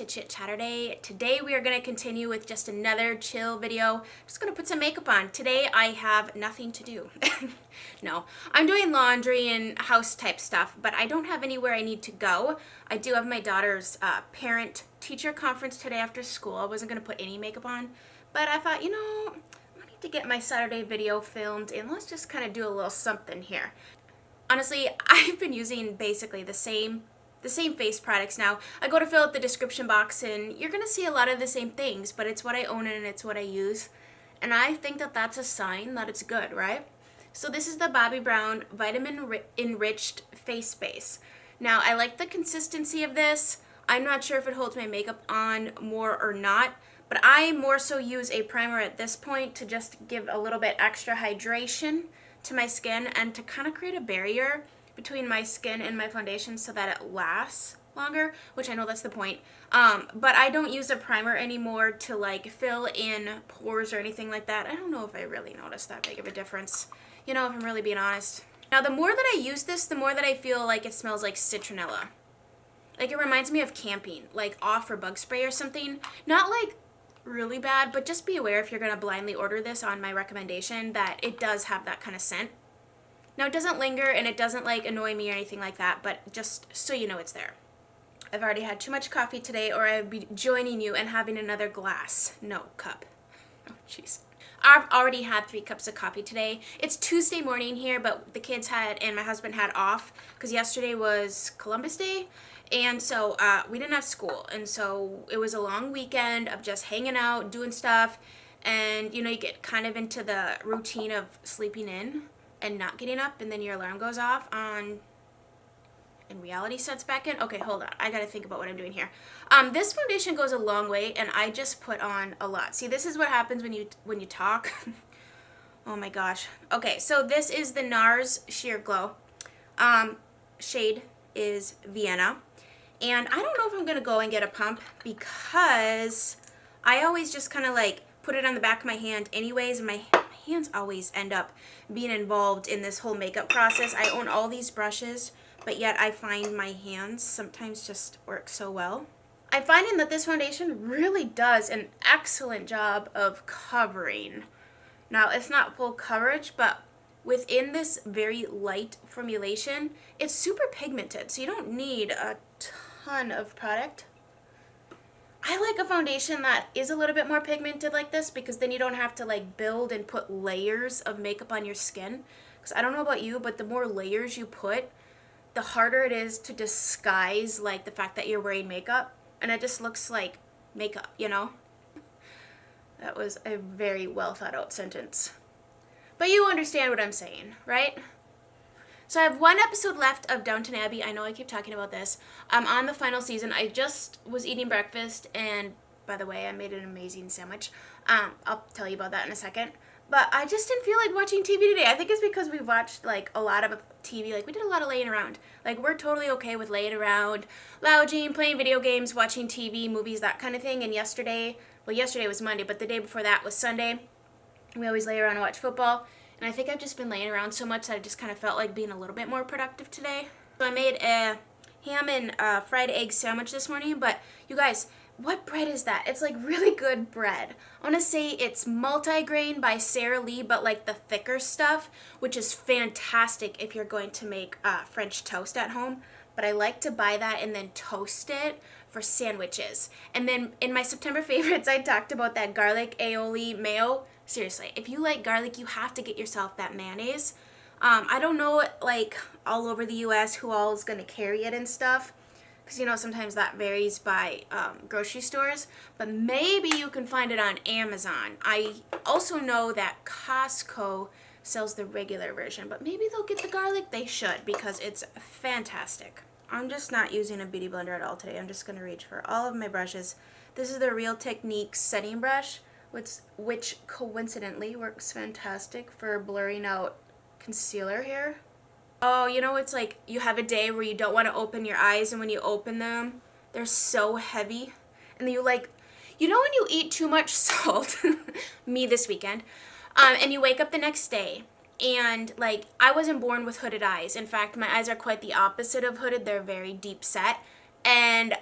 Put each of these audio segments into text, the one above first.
to Chit Chatterday. Today we are going to continue with just another chill video. I'm just going to put some makeup on. Today I have nothing to do. No, I'm doing laundry and house type stuff, but I don't have anywhere I need to go. I do have my daughter's parent-teacher conference today after school. I wasn't going to put any makeup on, but I thought, you know, I need to get my Saturday video filmed and let's just kind of do a little something here. Honestly, I've been using basically the same face products now. I go to fill out the description box and you're going to see a lot of the same things, but it's what I own and it's what I use. And I think that that's a sign that it's good, right? So this is the Bobbi Brown Vitamin Enriched Face Base. Now, I like the consistency of this. I'm not sure if it holds my makeup on more or not, but I more so use a primer at this point to just give a little bit extra hydration to my skin and to kind of create a barrier between my skin and my foundation so that it lasts longer, which I know that's the point. But I don't use a primer anymore to like fill in pores or anything like that. I don't know if I really noticed that big of a difference, you know, if I'm really being honest. Now, the more that I use this, the more that I feel like it smells like citronella. Like it reminds me of camping, like off or bug spray or something. Not like really bad, but just be aware if you're going to blindly order this on my recommendation that it does have that kind of scent. Now, it doesn't linger and it doesn't like annoy me or anything like that, but just so you know it's there. I've already had too much coffee today or I'd be joining you and having another glass. No, cup. Oh, jeez. I've already had 3 cups of coffee today. It's Tuesday morning here, but the kids had and my husband had off because yesterday was Columbus Day. And so we didn't have school, and so it was a long weekend of just hanging out, doing stuff, and you know, you get kind of into the routine of sleeping in and not getting up, and then your alarm goes off and reality sets back in. Okay, hold on. I gotta think about what I'm doing here. This foundation goes a long way, and I just put on a lot. See, this is what happens when you talk. Oh my gosh. Okay, so this is the NARS Sheer Glow. Shade is Vienna. And I don't know if I'm going to go and get a pump because I always just kind of like put it on the back of my hand anyways, and my hands always end up being involved in this whole makeup process. I own all these brushes, but yet I find my hands sometimes just work so well. I'm finding that this foundation really does an excellent job of covering. Now, it's not full coverage, but within this very light formulation, it's super pigmented, so you don't need a ton of product. I like a foundation that is a little bit more pigmented like this because then you don't have to like build and put layers of makeup on your skin. Because I don't know about you, but the more layers you put, the harder it is to disguise like the fact that you're wearing makeup, and it just looks like makeup, you know? That was a very well thought out sentence. But you understand what I'm saying, right? So I have 1 episode left of Downton Abbey. I know I keep talking about this. I'm on the final season. I just was eating breakfast, and by the way, I made an amazing sandwich. I'll tell you about that in a second. But I just didn't feel like watching TV today. I think it's because we watched like a lot of TV. Like we did a lot of laying around. Like we're totally okay with laying around, lounging, playing video games, watching TV, movies, that kind of thing. And yesterday was Monday, but the day before that was Sunday. We always lay around and watch football. And I think I've just been laying around so much that I just kind of felt like being a little bit more productive today. So I made a ham and fried egg sandwich this morning. But you guys, what bread is that? It's like really good bread. I want to say it's multigrain by Sara Lee, but like the thicker stuff, which is fantastic if you're going to make French toast at home. But I like to buy that and then toast it for sandwiches. And then in my September favorites, I talked about that garlic aioli mayo. Seriously, if you like garlic, you have to get yourself that mayonnaise. I don't know, like, all over the U.S. who all is going to carry it and stuff. Because, you know, sometimes that varies by grocery stores. But maybe you can find it on Amazon. I also know that Costco sells the regular version. But maybe they'll get the garlic. They should, because it's fantastic. I'm just not using a beauty blender at all today. I'm just going to reach for all of my brushes. This is the Real Techniques setting brush, which coincidentally works fantastic for blurring out concealer here. Oh, you know, it's like you have a day where you don't want to open your eyes, and when you open them, they're so heavy. And then you like, you know when you eat too much salt, me this weekend, and you wake up the next day, and like, I wasn't born with hooded eyes. In fact, my eyes are quite the opposite of hooded. They're very deep set. And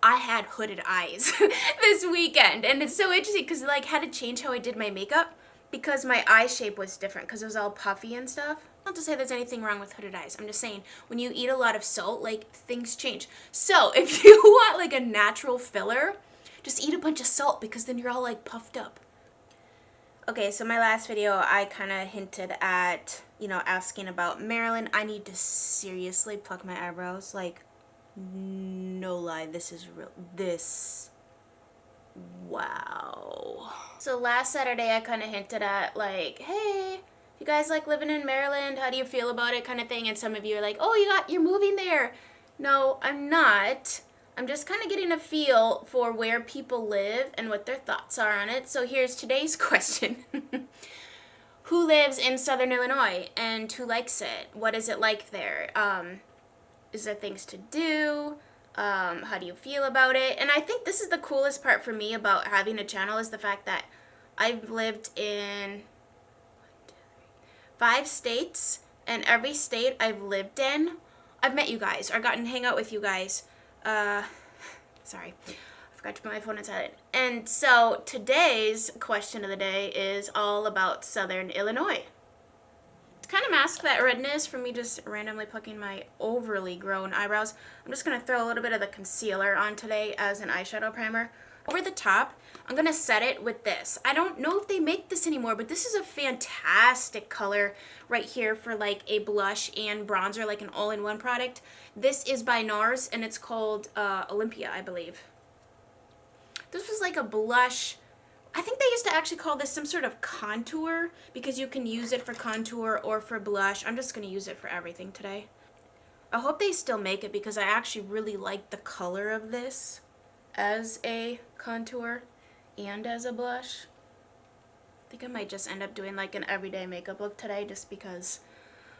I had hooded eyes this weekend, and it's so interesting because like had to change how I did my makeup because my eye shape was different because it was all puffy and stuff. Not to say there's anything wrong with hooded eyes. I'm just saying when you eat a lot of salt, like things change. So if you want like a natural filler, just eat a bunch of salt because then you're all like puffed up. Okay, so my last video I kind of hinted at, you know, asking about Marilyn. I need to seriously pluck my eyebrows. Like, no lie, this is real. This, wow. So last Saturday I kind of hinted at like, hey, you guys like living in Maryland? How do you feel about it, kind of thing? And some of you are like, oh, you're moving there. No, I'm not. I'm just kind of getting a feel for where people live and what their thoughts are on it. So here's today's question. Who lives in Southern Illinois and who likes it? What is it like there? Is there things to do? How do you feel about it? And I think this is the coolest part for me about having a channel is the fact that I've lived in 5 states, and every state I've lived in, I've met you guys or gotten to hang out with you guys. Sorry, I forgot to put my phone in silent. And so today's question of the day is all about Southern Illinois. To kind of mask that redness from me just randomly plucking my overly grown eyebrows, I'm just going to throw a little bit of the concealer on today as an eyeshadow primer. Over the top, I'm going to set it with this. I don't know if they make this anymore, but this is a fantastic color right here for like a blush and bronzer, like an all-in-one product. This is by NOIR, and it's called Olympia, I believe. This was like a blush. I think they used to actually call this some sort of contour because you can use it for contour or for blush. I'm just going to use it for everything today. I hope they still make it because I actually really like the color of this as a contour and as a blush. I think I might just end up doing like an everyday makeup look today just because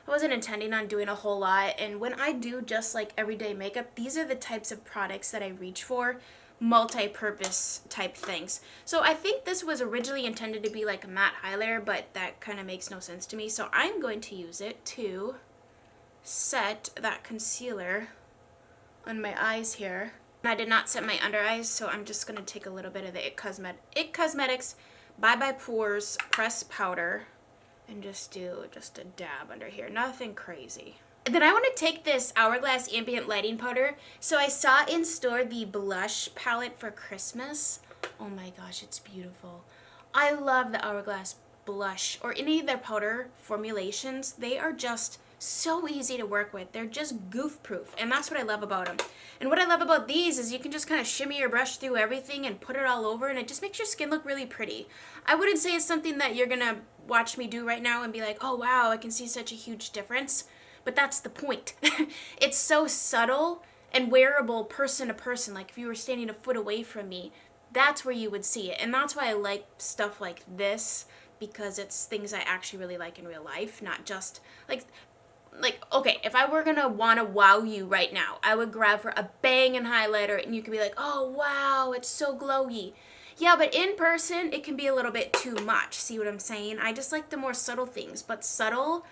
I wasn't intending on doing a whole lot. And when I do just like everyday makeup, these are the types of products that I reach for, multi-purpose type things. So I think this was originally intended to be like a matte highlighter, but that kind of makes no sense to me. So I'm going to use it to set that concealer on my eyes here. I did not set my under eyes, so I'm just going to take a little bit of the IT Cosmetics Bye Bye Pores Press Powder and just do just a dab under here. Nothing crazy. And then I want to take this Hourglass Ambient Lighting Powder. So I saw in store the blush palette for Christmas. Oh my gosh, it's beautiful. I love the Hourglass blush or any of their powder formulations. They are just so easy to work with. They're just goof proof, and that's what I love about them. And what I love about these is you can just kind of shimmy your brush through everything and put it all over, and it just makes your skin look really pretty. I wouldn't say it's something that you're gonna watch me do right now and be like, oh wow, I can see such a huge difference, but that's the point. It's so subtle and wearable person to person. Like if you were standing a foot away from me, that's where you would see it. And that's why I like stuff like this, because it's things I actually really like in real life, not just like okay, if I were gonna wanna wow you right now, I would grab for a banging highlighter and you could be like, oh wow, it's so glowy. Yeah, but in person, it can be a little bit too much. See what I'm saying? I just like the more subtle things, but subtle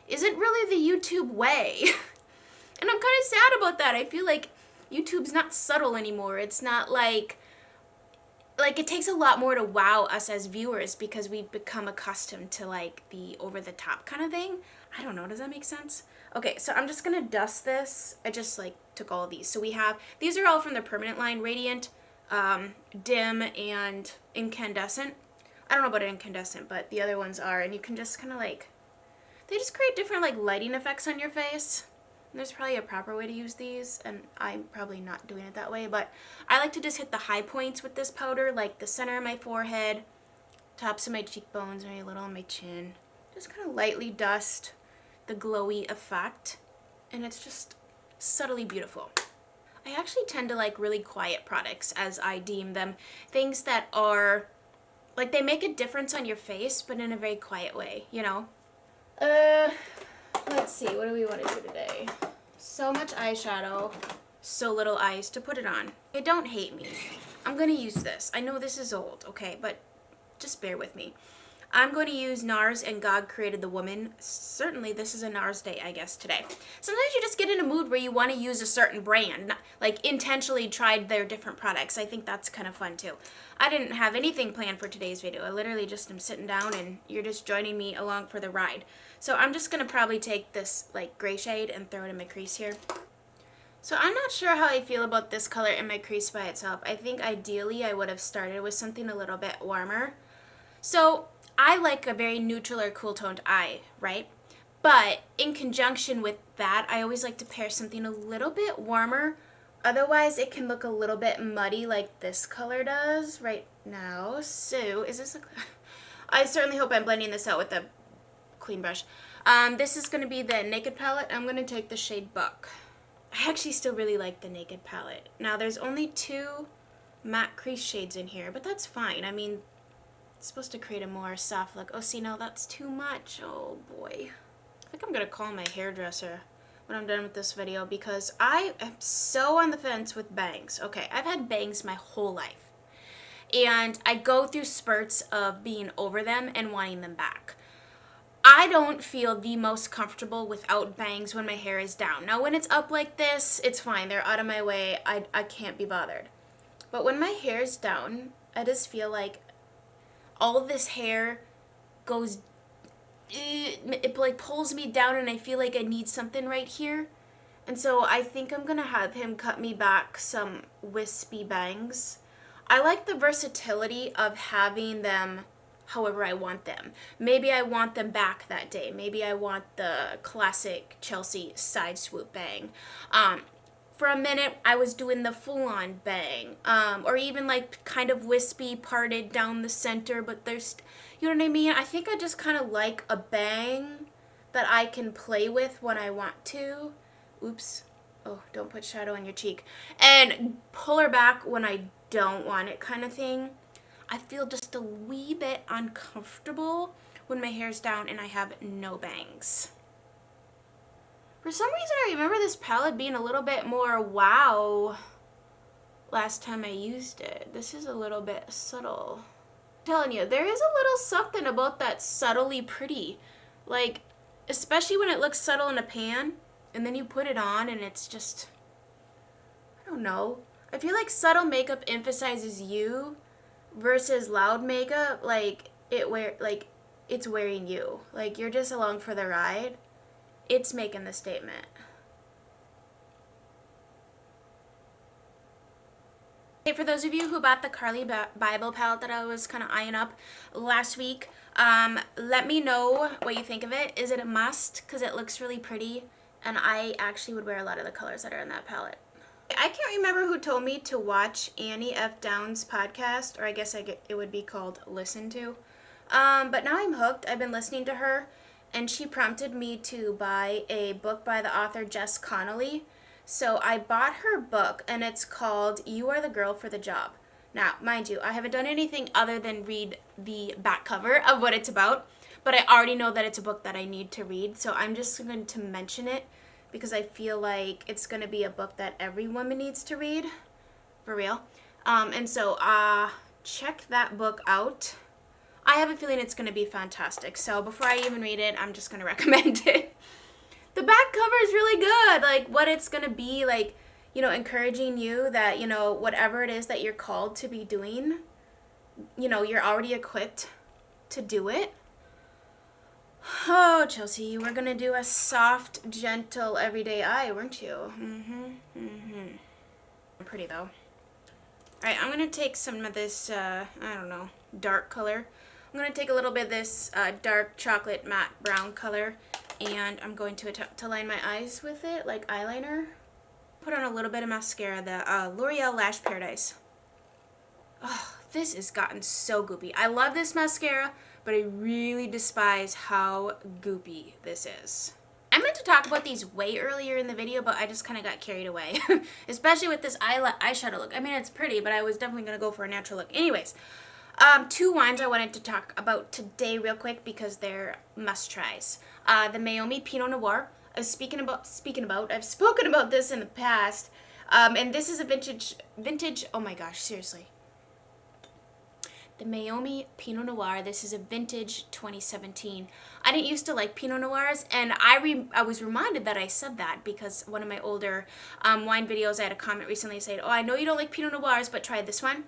isn't really the YouTube way. And I'm kind of sad about that. I feel like YouTube's not subtle anymore. It's not like it takes a lot more to wow us as viewers because we've become accustomed to like the over-the-top kind of thing. I don't know, does that make sense? Okay, so I'm just gonna dust this. I just like took all of these. So we have, these are all from the Permanent line, Radiant, Dim, and Incandescent. I don't know about Incandescent, but the other ones are, and you can just kind of like, they just create different like lighting effects on your face. And there's probably a proper way to use these, and I'm probably not doing it that way, but I like to just hit the high points with this powder, like the center of my forehead, tops of my cheekbones, maybe a little on my chin. Just kind of lightly dust the glowy effect, and it's just subtly beautiful. I actually tend to like really quiet products, as I deem them. Things that are, like, they make a difference on your face, but in a very quiet way, you know? Let's see, what do we want to do today? So much eyeshadow, so little eyes to put it on. Okay, don't hate me. I'm gonna use this. I know this is old, okay, but just bear with me. I'm going to use NARS and God Created the Woman. Certainly this is a NARS day, I guess, today. Sometimes you just get in a mood where you want to use a certain brand, like intentionally tried their different products. I think that's kind of fun too. I didn't have anything planned for today's video. I literally just am sitting down and you're just joining me along for the ride. So I'm just going to probably take this like gray shade and throw it in my crease here. So I'm not sure how I feel about this color in my crease by itself. I think ideally I would have started with something a little bit warmer. So I like a very neutral or cool toned eye, right? But in conjunction with that, I always like to pair something a little bit warmer. Otherwise, it can look a little bit muddy like this color does right now. So, is this a... I certainly hope I'm blending this out with a clean brush. This is going to be the Naked palette. I'm going to take the shade Buck. I actually still really like the Naked palette. Now, there's only 2 matte crease shades in here, but that's fine. I mean, it's supposed to create a more soft look. Oh, see, no, that's too much. Oh, boy. I think I'm going to call my hairdresser when I'm done with this video because I am so on the fence with bangs. Okay, I've had bangs my whole life. And I go through spurts of being over them and wanting them back. I don't feel the most comfortable without bangs when my hair is down. Now, when it's up like this, it's fine. They're out of my way. I can't be bothered. But when my hair is down, I just feel like all of this hair goes, it like pulls me down and I feel like I need something right here. And so I think I'm going to have him cut me back some wispy bangs. I like the versatility of having them however I want them. Maybe I want them back that day. Maybe I want the classic Chelsea side swoop bang. For a minute, I was doing the full-on bang, or even like kind of wispy, parted down the center, but there's, you know what I mean? I think I just kind of like a bang that I can play with when I want to. Oops. Oh, don't put shadow on your cheek. And pull her back when I don't want it kind of thing. I feel just a wee bit uncomfortable when my hair's down and I have no bangs. For some reason, I remember this palette being a little bit more wow last time I used it. This is a little bit subtle. I'm telling you, there is a little something about that subtly pretty. Like, especially when it looks subtle in a pan, and then you put it on and it's just, I don't know. I feel like subtle makeup emphasizes you versus loud makeup, like, it's wearing you. Like, you're just along for the ride. It's making the statement. Okay, for those of you who bought the Carly Bible palette that I was kind of eyeing up last week, let me know what you think of it. Is it a must? Because it looks really pretty, and I actually would wear a lot of the colors that are in that palette. I can't remember who told me to watch Annie F. Downs' podcast, or I guess it would be called Listen To. But now I'm hooked. I've been listening to her. And she prompted me to buy a book by the author Jess Connolly. So I bought her book, and it's called You Are the Girl for the Job. Now, mind you, I haven't done anything other than read the back cover of what it's about, but I already know that it's a book that I need to read, so I'm just going to mention it because I feel like it's going to be a book that every woman needs to read, for real. And so check that book out. I have a feeling it's going to be fantastic. So before I even read it, I'm just going to recommend it. The back cover is really good. Like what it's going to be like, you know, encouraging you that, you know, whatever it is that you're called to be doing, you know, you're already equipped to do it. Oh, Chelsea, we're going to do a soft, gentle, everyday eye, weren't you? Pretty though. Alright, I'm going to take some of this, I don't know, dark color. I'm going to take a little bit of this dark chocolate matte brown color, and I'm going to attempt to line my eyes with it, like eyeliner. Put on a little bit of mascara, the L'Oreal Lash Paradise. Oh, this has gotten so goopy. I love this mascara, but I really despise how goopy this is. I meant to talk about these way earlier in the video, but I just kind of got carried away. Especially with this eyeshadow look. I mean, it's pretty, but I was definitely going to go for a natural look. Anyways, 2 wines I wanted to talk about today real quick because they're must-tries. The MEIOMI Pinot Noir. I've spoken about this in the past, and this is a vintage, oh my gosh, seriously. the MEIOMI Pinot Noir. This is a vintage 2017. I didn't used to like Pinot Noirs, and I was reminded that I said that because one of my older wine videos, I had a comment recently saying, oh, I know you don't like Pinot Noirs, but try this one.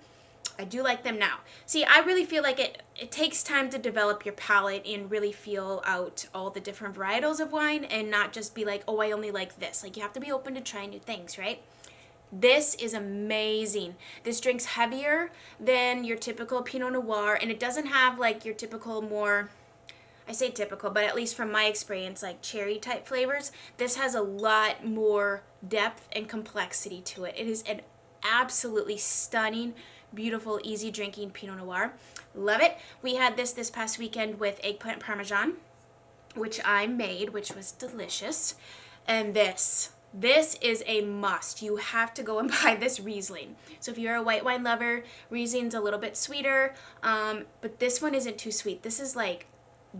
I do like them now. See, I really feel like it takes time to develop your palate and really feel out all the different varietals of wine and not just be like, oh, I only like this. Like, you have to be open to trying new things, right? This is amazing. This drink's heavier than your typical Pinot Noir, and it doesn't have like your typical more, I say typical, but at least from my experience, like cherry type flavors. This has a lot more depth and complexity to it. It is an absolutely stunning, beautiful, easy drinking Pinot Noir. Love it. We had this past weekend with eggplant parmesan, which I made, which was delicious. And this is a must. You have to go and buy this Riesling. So if you're a white wine lover, Riesling's a little bit sweeter, but this one isn't too sweet. This is like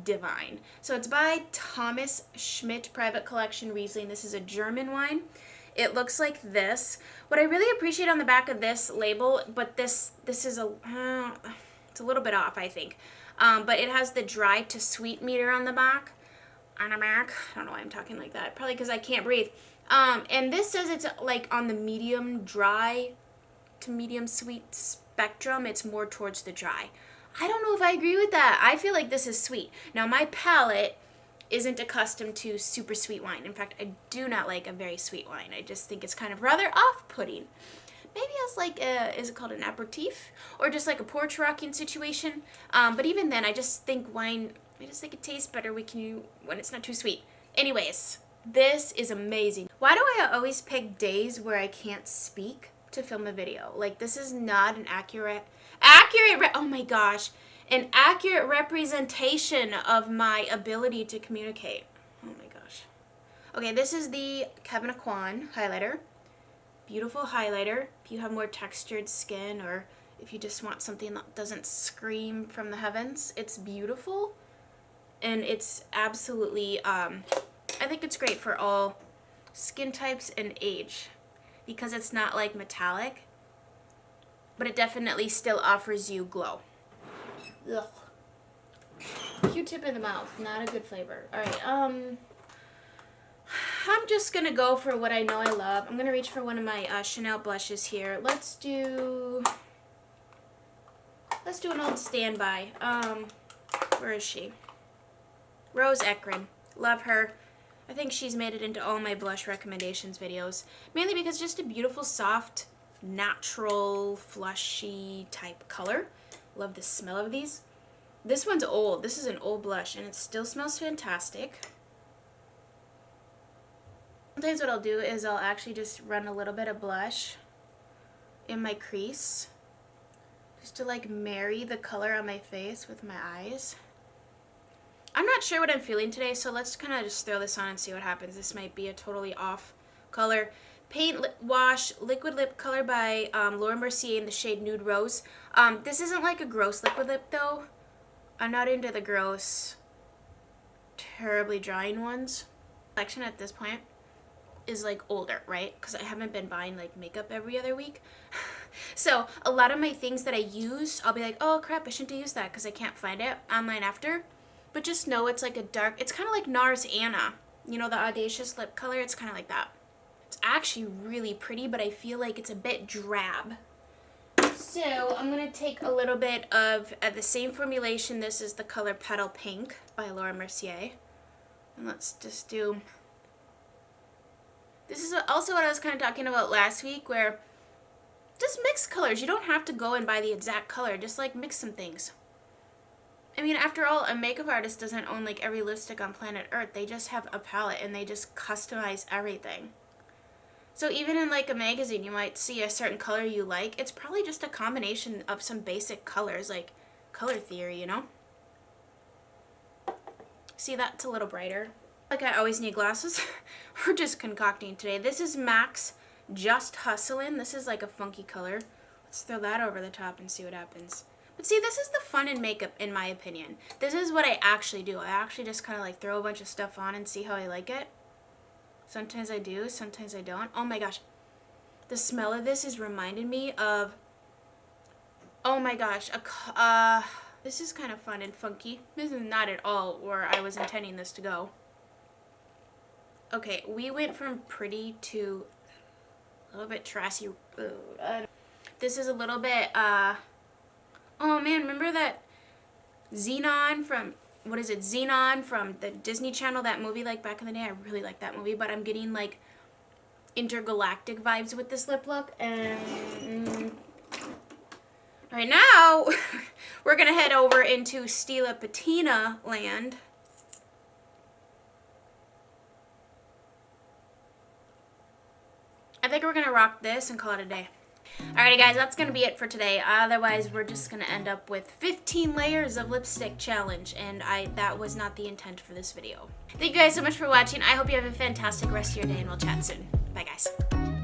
divine. So it's by Thomas SCHMITT Private Collection Riesling. This is a German wine. It looks like this. What I really appreciate on the back of this label, but this is it's a little bit off, I think. But it has the dry to sweet meter on the back. I don't know why I'm talking like that. Probably because I can't breathe. And this says it's like on the medium dry to medium sweet spectrum. It's more towards the dry. I don't know if I agree with that. I feel like this is sweet. Now, my palate isn't accustomed to super sweet wine. In fact, I do not like a very sweet wine. I just think it's kind of rather off-putting. Maybe it's like is it called an aperitif? Or just like a porch rocking situation. But even then, I just think it tastes better when it's not too sweet. Anyways, this is amazing. Why do I always pick days where I can't speak to film a video? Like, this is not an oh my gosh, an accurate representation of my ability to communicate. Oh my gosh. Okay, this is the Kevin Aquan highlighter. Beautiful highlighter. If you have more textured skin, or if you just want something that doesn't scream from the heavens, it's beautiful. And it's absolutely, I think it's great for all skin types and age because it's not like metallic, but it definitely still offers you glow. Ugh. Q-tip in the mouth, not a good flavor. All right, I'm just gonna go for what I know I love. I'm gonna reach for one of my Chanel blushes here. Let's do an old standby. Where is she? Rose Ekrin. Love her. I think she's made it into all my blush recommendations videos, mainly because just a beautiful, soft, natural, flushy type color. Love the smell of these. This one's old. This is an old blush, and it still smells fantastic. Sometimes what I'll do is I'll actually just run a little bit of blush in my crease, just to like marry the color on my face with my eyes. I'm not sure what I'm feeling today, so let's kind of just throw this on and see what happens. This might be a totally off color. Paint Wash Liquid Lip Color by Laura Mercier in the shade Nude Rose. This isn't like a gross liquid lip though. I'm not into the gross, terribly drying ones. Collection at this point is like older, right? Because I haven't been buying like makeup every other week. So a lot of my things that I use, I'll be like, oh crap, I shouldn't have used that because I can't find it online after. But just know it's like a dark, it's kind of like NARS Anna. You know, the Audacious lip color? It's kind of like that. It's actually really pretty, but I feel like it's a bit drab. So I'm going to take a little bit of the same formulation. This is the color Petal Pink by Laura Mercier. And let's just do... This is also what I was kind of talking about last week, where just mix colors. You don't have to go and buy the exact color. Just like mix some things. I mean, after all, a makeup artist doesn't own like every lipstick on planet Earth. They just have a palette and they just customize everything. So even in like a magazine, you might see a certain color you like. It's probably just a combination of some basic colors, like color theory, you know? See, that's a little brighter. Like I always need glasses. We're just concocting today. This is MAC's Just Hustlin'. This is like a funky color. Let's throw that over the top and see what happens. But see, this is the fun in makeup, in my opinion. This is what I actually do. I actually just kind of like throw a bunch of stuff on and see how I like it. Sometimes I do, sometimes I don't. Oh my gosh. The smell of this is reminding me of Oh my gosh, this is kind of fun and funky. This is not at all where I was intending this to go. Okay, we went from pretty to a little bit trashy. This is a little bit, oh man, remember that Xenon from, what is it, Xenon from the Disney Channel, that movie, like, back in the day? I really like that movie, but I'm getting, like, intergalactic vibes with this lip look, and right now, we're gonna head over into Stila Patina land. I think we're gonna rock this and call it a day. Alrighty guys, that's gonna be it for today. Otherwise, we're just gonna end up with 15 layers of lipstick challenge, and that was not the intent for this video. Thank you guys so much for watching. I hope you have a fantastic rest of your day, and we'll chat soon. Bye guys.